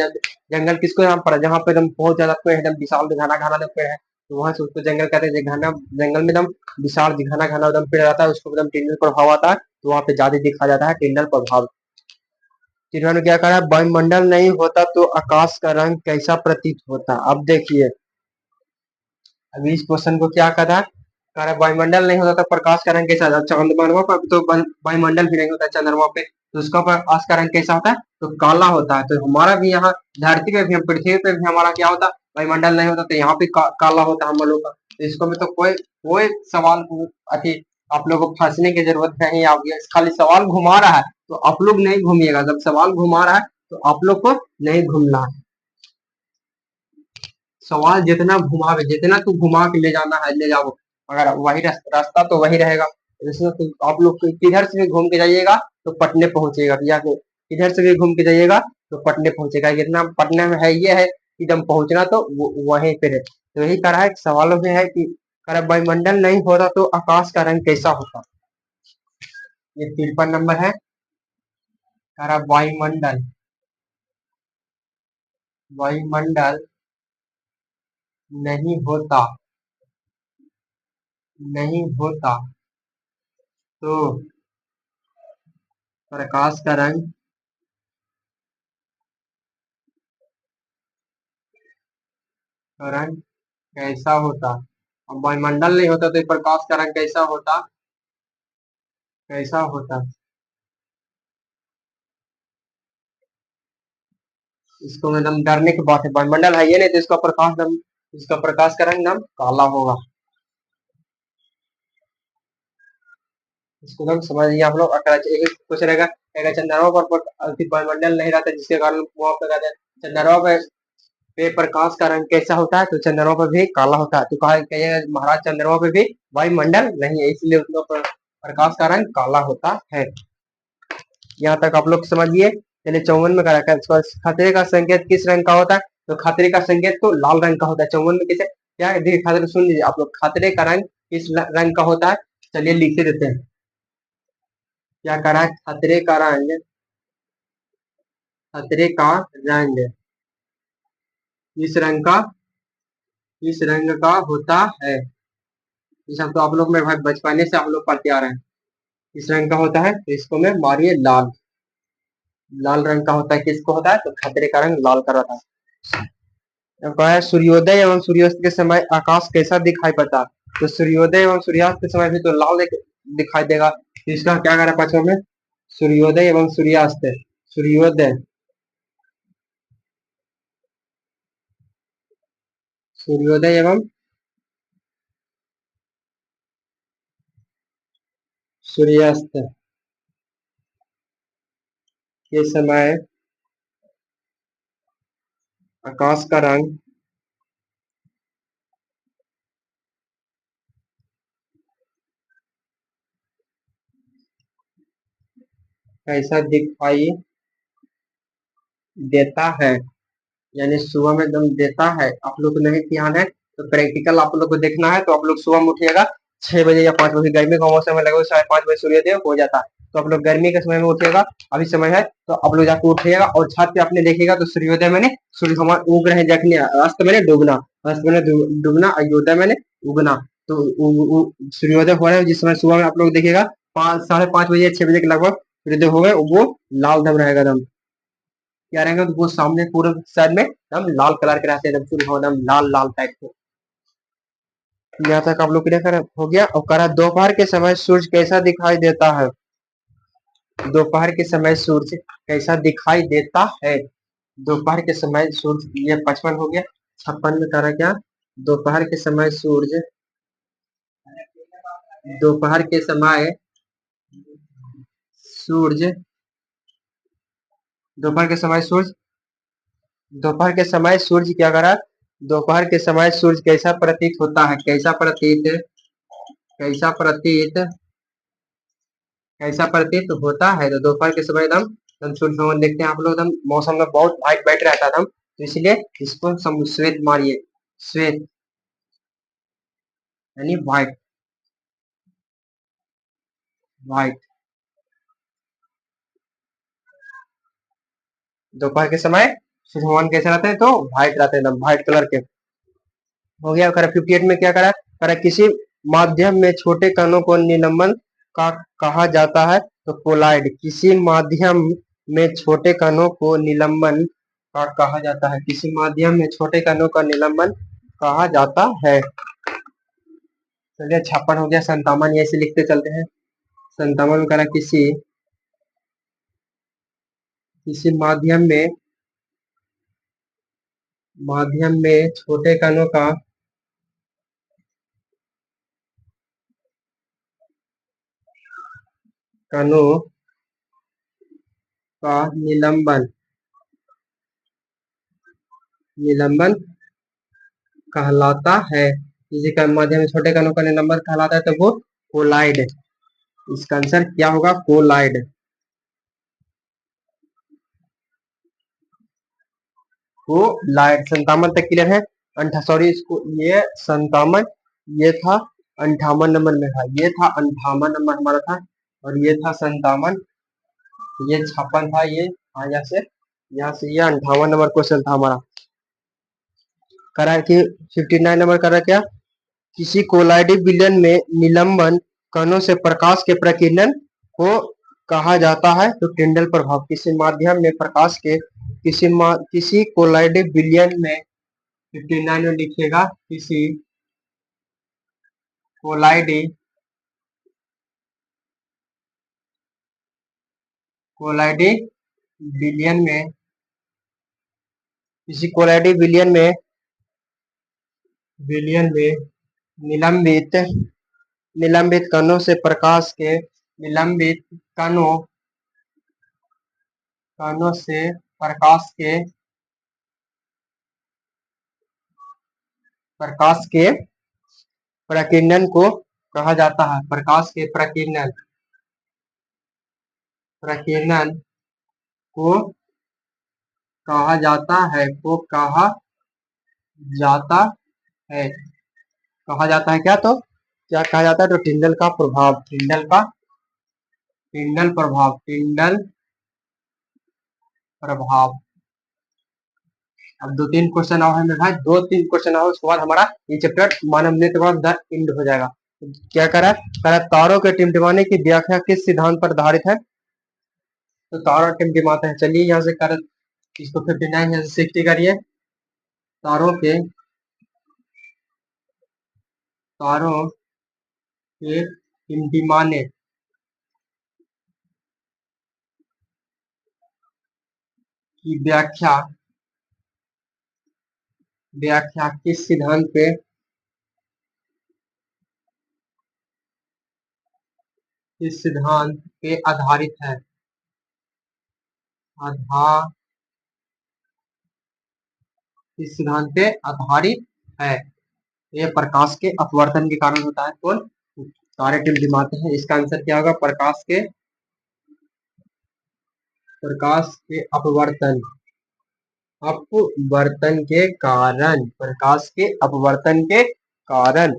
जंगल किसको यहाँ पर, जहाँ पे एकदम बहुत ज्यादा पेड़ एकदम विशाल घना घना एकदम पेड़ है, तो वहां से उसको जंगल कहते हैं। घना जंगल में एकदम विशाल घना घना एकदम पेड़ रहता है, उसको एकदम टिंडल प्रभाव आता है, तो वहां पे ज्यादा दिखा जाता है टिंडल प्रभाव। जिन्होंने क्या कहा, वायुमंडल नहीं होता तो आकाश का रंग कैसा प्रतीत होता। अब देखिए अभी इस क्वेश्चन को क्या कहा, कह रहा वायुमंडल नहीं होता तो प्रकाश का रंग कैसा होता, चंद्रमा पर तो वायुमंडल भी नहीं होता चंद्रमा पे, तो उसका प्रकाश का रंग कैसा होता है, तो काला होता है। तो हमारा भी यहाँ धरती पे भी, हम पृथ्वी पे भी हमारा क्या होता है, वायुमंडल नहीं होता तो यहाँ पे काला होता है हम लोग का। तो इसको में तो कोई कोई सवाल अति आप लोग को फंसने की जरूरत नहीं है, खाली सवाल घुमा रहा है तो आप लोग नहीं घूमिएगा, जब सवाल घुमा रहा है तो आप लोग को नहीं घूमना है। सवाल जितना घुमावे, जितना तू घुमा के ले जाना है ले जाओ, अगर वही रास्ता तो वही रहेगा। जैसे तो आप लोग किधर से भी घूम के जाइएगा तो पटने पहुंचेगा, या फिर किधर से भी घूम के जाइएगा तो पटने पहुंचेगा, जितना पटने में है ये है कि एकदम पहुंचना तो वहीं पे है। तो यही कह रहा है सवालों में है कि अगर वायुमंडल नहीं होता तो आकाश का रंग कैसा होता। ये 53 नंबर है, कह रहा वायुमंडल, वायुमंडल नहीं होता, नहीं होता तो प्रकाश का रंग, रंग कैसा होता। अब वायुमंडल नहीं होता तो प्रकाश का रंग कैसा होता, कैसा होता। इसको एकदम डरने की बात है, वायुमंडल है ये नहीं तो इसका प्रकाश दम, इसका प्रकाश का रंग दम काला होगा। इसको हम समझिए आप लोग। एक क्वेश्चन रहेगा, कहेगा चंद्रमा पर वायुमंडल नहीं रहता जिसके कारण वहां पर कहते हैं चंद्रमा पे प्रकाश का रंग कैसा होता है, तो चंद्रमा पर भी काला होता है। तो कहा कहिएगा महाराज चंद्रमा पे भी वायुमंडल नहीं है, इसलिए उसका प्रकाश का रंग काला होता है। यहाँ तक आप लोग समझिए। चलिए 54 में करा खतरे का संकेत किस रंग का होता है, तो खतरे का संकेत तो लाल रंग का होता है। 54 में कैसे क्या है, देखिए खतरे सुन लीजिए आप लोग, खतरे का रंग किस रंग का होता है, चलिए लिख देते हैं। क्या करा है, खतरे का रंग, खतरे का रंग किस रंग का, किस रंग का होता है। इस तो आप लोग में भाई बचपने से आप लोग पढ़ते आ रहे हैं। किस रंग का होता है, तो इसको मैं मारिए लाल, लाल रंग का होता है। किसको होता है, तो खतरे का रंग लाल का रहता है। अब कहा है सूर्योदय एवं सूर्यास्त के समय आकाश कैसा दिखाई पड़ता है, तो सूर्योदय एवं सूर्यास्त के समय भी तो लाल दिखाई देगा। तो इसका क्या करा पांचवा में, सूर्योदय एवं सूर्यास्त, सूर्योदय, सूर्योदय एवं सूर्यास्त के समय आकाश का रंग कैसा दिखाई देता है, यानी सुबह में एकदम देता है। आप लोग को नहीं ध्यान है तो प्रैक्टिकल आप लोग को देखना है, तो आप लोग सुबह में उठिएगा 6 बजे या 5 बजे, गर्मी का मौसम में लगभग 5:30 बजे सूर्योदय हो जाता है। तो आप लोग गर्मी के समय में उठिएगा, अभी समय है तो आप लोग जाकर उठिएगा और छत पे आपने देखिएगा तो सूर्योदय मैंने सूर्य भगवान उग रहे देखने, अस्त मैंने डूबना, अस्त मैंने डूबना, अयोदय मैंने उगना। तो सूर्योदय हो रहा है जिस समय सुबह में आप लोग देखिएगा 5, 5:30 बजे या 6 बजे के लगभग सूर्योदय हो गए, वो लाल दम रहेगा एकदम। क्या रहेंगे, तो वो सामने पूरे साइड में एकदम लाल कलर के रहते हैं, एकदम पूरे एकदम लाल लाल टाइप के। यहाँ तक आप लोग क्लियर हो गया। और करा दोपहर के समय सूरज कैसा दिखाई देता है, दोपहर के समय सूरज कैसा दिखाई देता है, दोपहर के समय सूरज, ये 55 हो गया। 56 में करा क्या, दोपहर के समय सूरज, दोपहर के समय सूरज, दोपहर के समय सूरज, दोपहर के समय सूरज क्या करा, दोपहर के समय सूरज कैसा प्रतीत होता है, कैसा प्रतीत, कैसा प्रतीत, कैसा प्रतीत होता है, तो दोपहर के समय एकदम एकदम सूर्य भगवान देखते हैं आप लोग, एकदम मौसम में बहुत वाइट वाइट रहता है एकदम, तो इसलिए इसको श्वेत मारिए, श्वेत यानी व्हाइट, व्हाइट। दोपहर के समय सूर्य भगवान कैसे रहते हैं, तो व्हाइट रहते हैं, एकदम व्हाइट कलर के। हो गया। करा 58 में क्या करा, करा किसी माध्यम में छोटे कणों को निलंबन का कहा जाता है, तो कोलाइड, किसी माध्यम में छोटे कणों को निलंबन का कहा जाता है, किसी माध्यम में छोटे कणों का निलंबन कहा जाता है। चलिए 56 हो गया। 57 ऐसे लिखते चलते हैं। 57 में करा किसी, किसी माध्यम में, माध्यम में छोटे कणों का, कणों का निलंबन, निलंबन कहलाता है, किसी का माध्यम में छोटे कणों का निलंबन कहलाता है, तो वो कोलाइड, इसका आंसर क्या होगा, कोलाइड, कोलाइड। 57 तक क्लियर है। सॉरी इसको, ये 57, ये था 58 नंबर में था, ये था 58 नंबर हमारा था, और ये था 57, ये 56 था, ये यहाँ से ये 58 नंबर क्वेश्चन था हमारा। करा कि 59 नंबर करा क्या, किसी कोलाइडी विलयन में निलंबन कणों से प्रकाश के प्रकीर्णन को कहा जाता है, तो टिंडल प्रभाव। किसी माध्यम में प्रकाश के किसी कोलाइडी विलयन में, 59 में लिखिएगा, किसी कोलाइडी, कोलाइडी विलयन में, किसी कोलाइडी विलयन में, विलयन में निलंबित, निलंबित कणों से प्रकाश के निलंबित कणों से प्रकाश के प्रकीर्णन को कहा जाता है। प्रकाश के प्रकीर्णन को कहा जाता है क्या? तो क्या कहा जाता है? तो टिंडल का प्रभाव, टिंडल प्रभाव। अब 2-3 क्वेश्चन और है मेरे भाई, 2-3 क्वेश्चन और, उसके बाद हमारा ये चैप्टर मानव नेत्रवाद द एंड हो जाएगा। क्या करा तारों के टिमटिमाने की व्याख्या किस सिद्धांत पर आधारित है? तो तारा टिमटिमाते हैं। चलिए यहाँ से कर इसको 59 यहाँ से 60 करिए। तारों के टिमटिमाने की व्याख्या किस सिद्धांत पे आधारित है? किस सिद्धांत पे आधारित है? ये प्रकाश के अपवर्तन के कारण होता है। कौन? तारे टिमटिमाते हैं। इसका आंसर क्या होगा? प्रकाश के अपवर्तन के कारण, प्रकाश के अपवर्तन के कारण।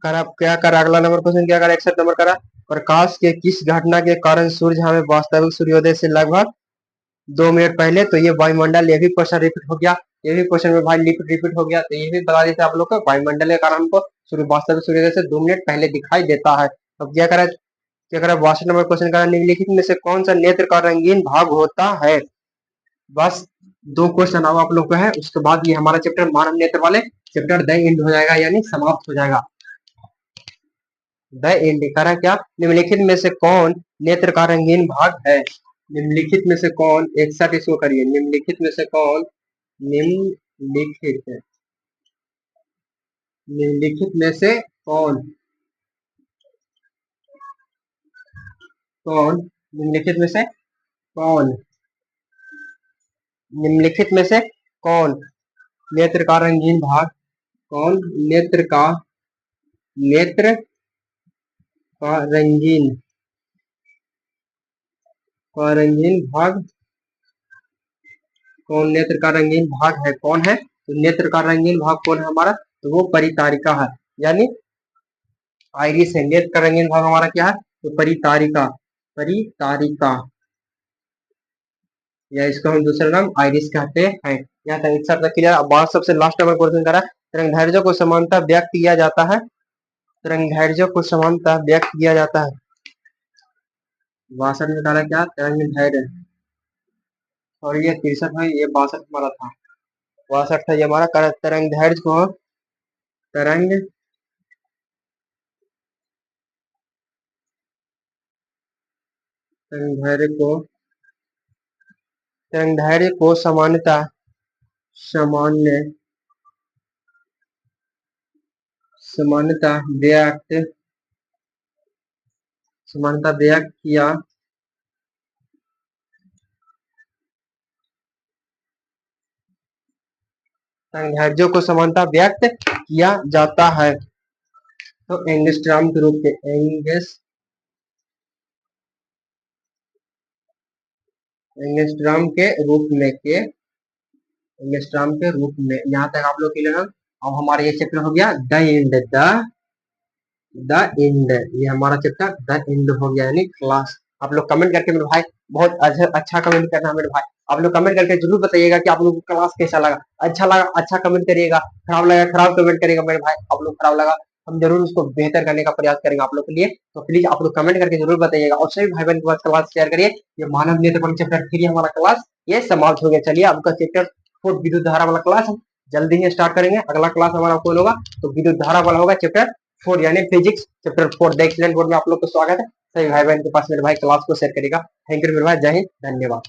क्या करा? अगला नंबर क्वेश्चन क्या करा? 61 नंबर करा, प्रकाश के किस घटना के कारण सूर्य हमें वास्तविक सूर्योदय से लगभग 2 मिनट पहले, तो ये वायुमंडल, ये भी क्वेश्चन रिपीट हो गया, ये भी क्वेश्चन में भाई रिपीट हो गया, तो ये भी बता देते आप लोग को, वायुमंडल के कारण हमको वास्तविक सूर्योदय से 2 मिनट पहले दिखाई देता है। अब क्या करा? 62 नंबर क्वेश्चन करा, निम्नलिखित में से कौन सा नेत्र का रंगीन भाग होता है? बस 2 क्वेश्चन अब आप लोग को है, उसके बाद ये हमारा चैप्टर मानव नेत्र वाले चैप्टर द एंड हो जाएगा, यानी समाप्त हो जाएगा। द एंड करा क्या? निम्नलिखित में से कौन नेत्र का रंगीन भाग है? निम्नलिखित में से कौन, एक साथ इसको करिए, निम्नलिखित में से कौन, निम्नलिखित में से कौन निम्नलिखित में से कौन नेत्र का रंगीन भाग, नेत्र का रंगीन भाग, कौन नेत्र का रंगीन भाग है? कौन है? तो नेत्र का रंगीन भाग कौन है हमारा? तो वो परितारिका है, यानी आइरिस है। नेत्र का रंगीन भाग हमारा क्या है? तो परितारिका, या इसको हम दूसरा नाम आइरिस कहते हैं। यहाँ तक एक साथ क्लियर। अब बात सबसे लास्ट नंबर क्वेश्चन करा, तरंगदैर्घ्य को समानता व्यक्त किया जाता है। तरंगदैर्घ्य को समानता व्यक्त किया जाता है। 62 में करा क्या? तरंगदैर्घ्य, और ये 63 है, ये 62 हमारा था, 62 था ये हमारा। तरंगदैर्घ्य को तरंगदैर्घ्य को सामान्य व्यक्त किया तरंगदैर्घ्य को समानता व्यक्त किया जाता है। तो एंगस्ट्रॉम के रूप में, एंगस्ट्रॉम के रूप में, यहाँ तक आप लोग क्लियर है। अब हमारा ये चैप्टर हो गया द एंड, ये हमारा चैप्टर द एंड हो गया, यानी क्लास। आप लोग कमेंट करके मेरे भाई, बहुत अच्छा कमेंट करना मेरे भाई। आप लोग कमेंट करके जरूर बताइएगा कि आप लोग को क्लास कैसा लगा। अच्छा लगा अच्छा कमेंट करिएगा, खराब लगा खराब कमेंट करिएगा मेरे भाई। आप लोग खराब लगा, हम जरूर उसको बेहतर करने का प्रयास करेंगे आप लोग के लिए। तो प्लीज आप लोग कमेंट करके जरूर बताइएगा, और सभी भाई बहन के पास क्लास शेयर करिए। ये मानव नेत्र चैप्टर 3 हमारा क्लास ये समाप्त हो गया। चलिए आपका चैप्टर 4 विद्युत धारा वाला क्लास हम जल्दी ही स्टार्ट करेंगे। अगला क्लास हमारा कौन होगा? तो विद्युत धारा वाला होगा, चैप्टर 4 यानी physics chapter 4 the excellent board में आप लोग को स्वागत है। सभी भाई बहन के पास मेरे भाई क्लास को शेयर करेगा। थैंक यू मेरे भाई, जय हिंद, धन्यवाद।